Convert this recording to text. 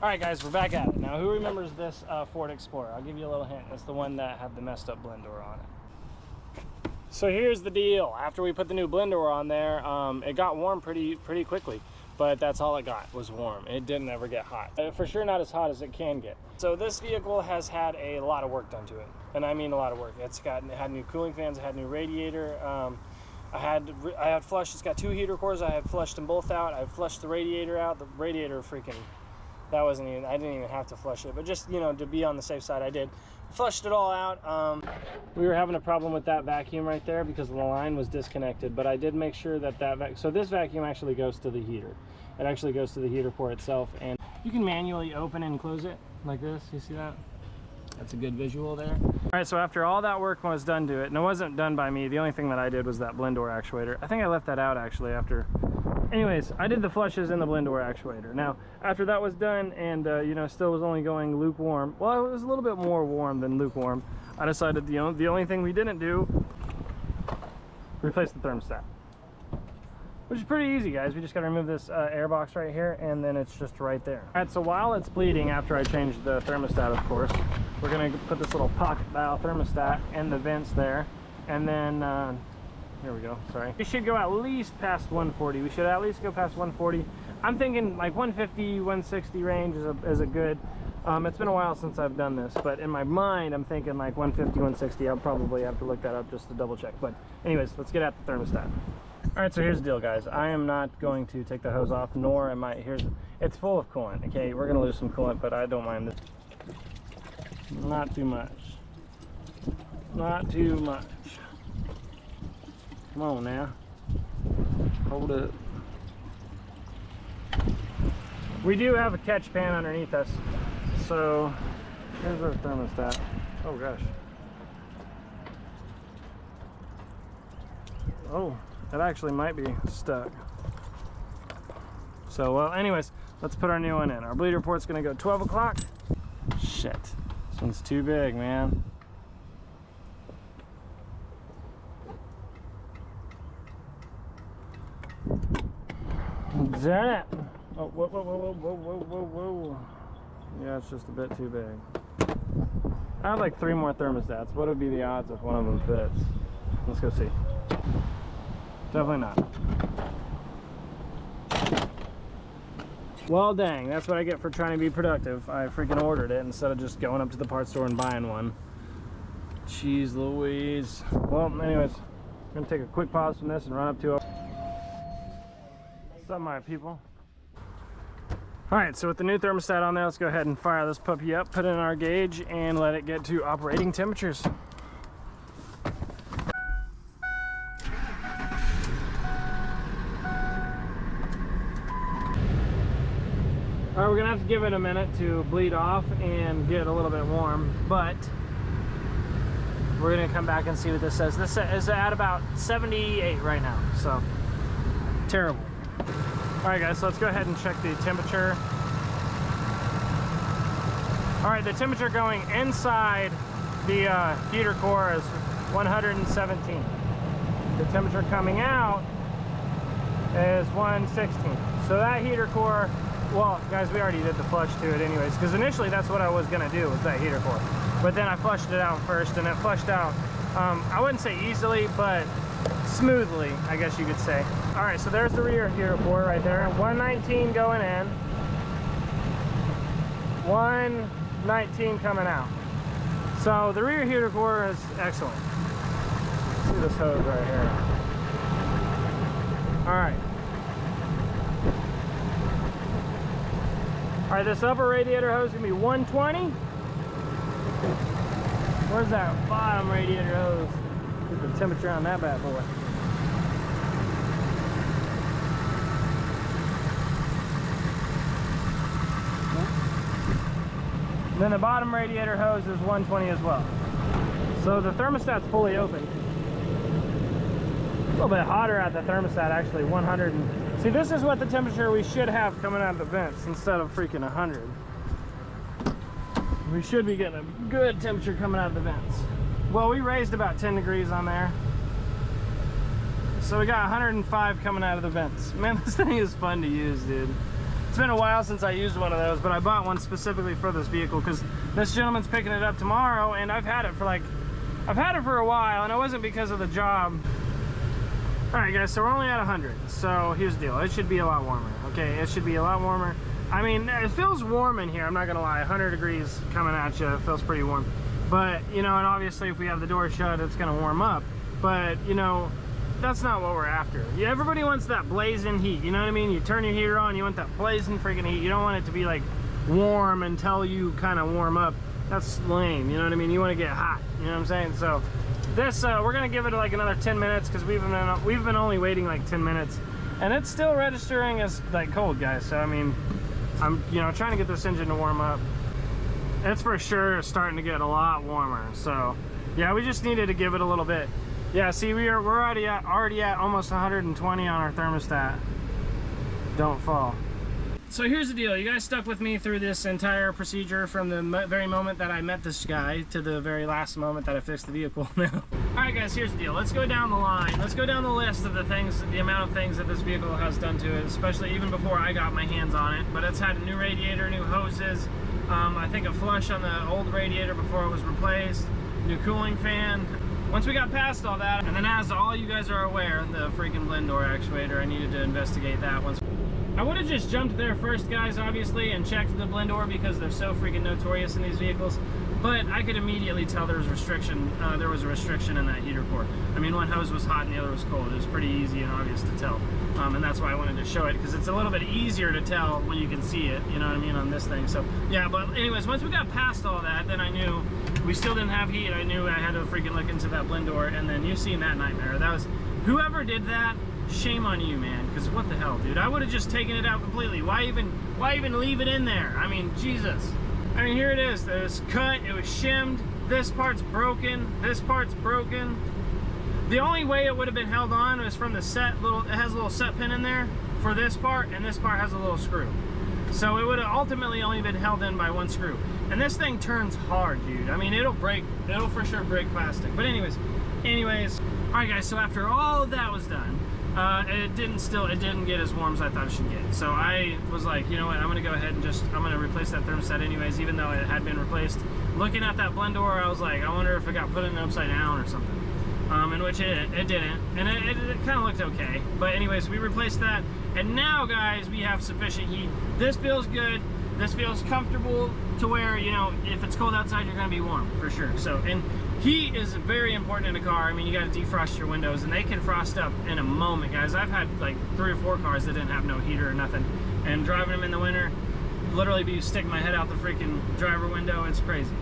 All right, guys, we're back at it. Now, who remembers this Ford Explorer? I'll give you a little hint. It's the one that had the messed up blend door on it. So here's the deal. After we put the new blend door on there, it got warm pretty quickly, but that's all it got was warm. It didn't ever get hot. For sure not as hot as it can get. So this vehicle has had a lot of work done to it, and I mean a lot of work. It had new cooling fans, it had new radiator. I had flushed. It's got 2 heater cores. I had flushed them both out. I flushed the radiator out. The radiator freaking. That wasn't even, I didn't even have to flush it, but just, you know, to be on the safe side, I did. Flushed it all out. We were having a problem with that vacuum right there because the line was disconnected, but I did make sure that so this vacuum actually goes to the heater. It actually goes to the heater for itself, and you can manually open and close it like this. You see that? That's a good visual there. All right, so after all that work was done to it, and it wasn't done by me, the only thing that I did was that blend door actuator. I think I left that out actually after. Anyways, I did the flushes in the blend door actuator. Now, after that was done and, you know, still was only going lukewarm, well, it was a little bit more warm than lukewarm, I decided the only thing we didn't do, replace the thermostat. Which is pretty easy, guys. We just got to remove this air box right here, and then it's just right there. All right, so while it's bleeding, after I changed the thermostat, of course, we're going to put this little pocket valve thermostat in the vents there, and then here we go, sorry. We should go at least past 140. We should at least go past 140. I'm thinking like 150, 160 range is a good. It's been a while since I've done this, but in my mind, I'm thinking like 150, 160. I'll probably have to look that up just to double check. But anyways, let's get at the thermostat. All right, so here's the deal, guys. I am not going to take the hose off, nor am I, it's full of coolant, okay? We're gonna lose some coolant, but I don't mind this. Not too much. Not too much. Come on now. Hold it. We do have a catch pan underneath us. So here's our thermostat. Oh gosh. Oh, it actually might be stuck. So, well, anyways, let's put our new one in. Our bleed report's gonna go 12 o'clock. Shit, this one's too big, man. Darn it! Oh, whoa, whoa, whoa, whoa, whoa, whoa, whoa. Yeah, it's just a bit too big. I have like 3 more thermostats. What would be the odds if one of them fits? Let's go see. Definitely not. Well, dang, that's what I get for trying to be productive. I freaking ordered it instead of just going up to the parts store and buying one. Jeez Louise. Well, anyways, I'm gonna take a quick pause from this and run up to it. What's up, my people? All right, so with the new thermostat on there, let's go ahead and fire this puppy up, put in our gauge, and let it get to operating temperatures. All right, we're gonna have to give it a minute to bleed off and get a little bit warm, but we're gonna come back and see what this says. This is at about 78 right now, so terrible. All right, guys, so let's go ahead and check the temperature. All right, the temperature going inside the heater core is 117. The temperature coming out is 116. So that heater core, well, guys, we already did the flush to it anyways, because initially that's what I was gonna do was that heater core. But then I flushed it out first, and it flushed out, I wouldn't say easily, but smoothly, I guess you could say. All right, so there's the rear heater core right there. 119 going in, 119 coming out. So the rear heater core is excellent. Let's see this hose right here. All right. All right, this upper radiator hose is gonna be 120. Where's that bottom radiator hose? Get the temperature on that bad boy. Then the bottom radiator hose is 120 as well. So the thermostat's fully open. A little bit hotter at the thermostat, actually, 100. See, this is what the temperature we should have coming out of the vents instead of freaking 100. We should be getting a good temperature coming out of the vents. Well, we raised about 10 degrees on there. So we got 105 coming out of the vents. Man, this thing is fun to use, dude. It's been a while since I used one of those, but I bought one specifically for this vehicle because this gentleman's picking it up tomorrow, and I've had it for a while, and it wasn't because of the job. All right, guys, so we're only at 100. So here's the deal. It should be a lot warmer, okay? It should be a lot warmer. I mean, it feels warm in here. I'm not gonna lie, 100 degrees coming at you. It feels pretty warm. But, you know, and obviously if we have the door shut, it's gonna warm up. But, you know, that's not what we're after. Yeah, everybody wants that blazing heat, you know what I mean? You turn your heater on, you want that blazing freaking heat. You don't want it to be like warm until you kind of warm up. That's lame, you know what I mean? You want to get hot, you know what I'm saying? So this, we're gonna give it like another 10 minutes because we've been only waiting like 10 minutes, and it's still registering as like cold, guys. So I mean, I'm, you know, trying to get this engine to warm up. It's for sure starting to get a lot warmer. So yeah, we just needed to give it a little bit. Yeah, see, we're already at almost 120 on our thermostat. Don't fall. So here's the deal. You guys stuck with me through this entire procedure from the very moment that I met this guy to the very last moment that I fixed the vehicle now. All right, guys, here's the deal. Let's go down the line. Let's go down the list of the things, the amount of things that this vehicle has done to it, especially even before I got my hands on it. But it's had a new radiator, new hoses, I think a flush on the old radiator before it was replaced, new cooling fan. Once we got past all that, and then as all you guys are aware, the freaking blend door actuator, I needed to investigate that once. I would have just jumped there first, guys, obviously, and checked the blend door because they're so freaking notorious in these vehicles. But I could immediately tell there was a restriction in that heater core. I mean, one hose was hot and the other was cold. It was pretty easy and obvious to tell. And that's why I wanted to show it, because it's a little bit easier to tell when you can see it, you know what I mean, on this thing. So yeah, but anyways, once we got past all that, then I knew we still didn't have heat. I knew I had to freaking look into that blend door, and then you've seen that nightmare. That was, whoever did that, shame on you, man, because what the hell, dude? I would have just taken it out completely. Why even leave it in there? I mean, Jesus. I mean, here it is. It was cut, it was shimmed, this part's broken, this part's broken. The only way it would have been held on was from the set, it has a little set pin in there for this part, and this part has a little screw. So it would have ultimately only been held in by one screw. And this thing turns hard, dude. I mean, it'll for sure break plastic. But anyways, all right, guys, so after all of that was done, it didn't get as warm as I thought it should get. So I was like, you know what, I'm gonna go ahead and I'm gonna replace that thermostat anyways, even though it had been replaced. Looking at that blend door, I was like, I wonder if it got put in upside down or something. In which it didn't, and it kind of looked okay. But anyways, we replaced that, and now, guys, we have sufficient heat. This feels good. This feels comfortable to where, you know, if it's cold outside, you're gonna be warm for sure. So, and heat is very important in a car. I mean, you got to defrost your windows, and they can frost up in a moment, guys. I've had like 3 or 4 cars that didn't have no heater or nothing, and driving them in the winter, literally be sticking my head out the freaking driver window. It's crazy.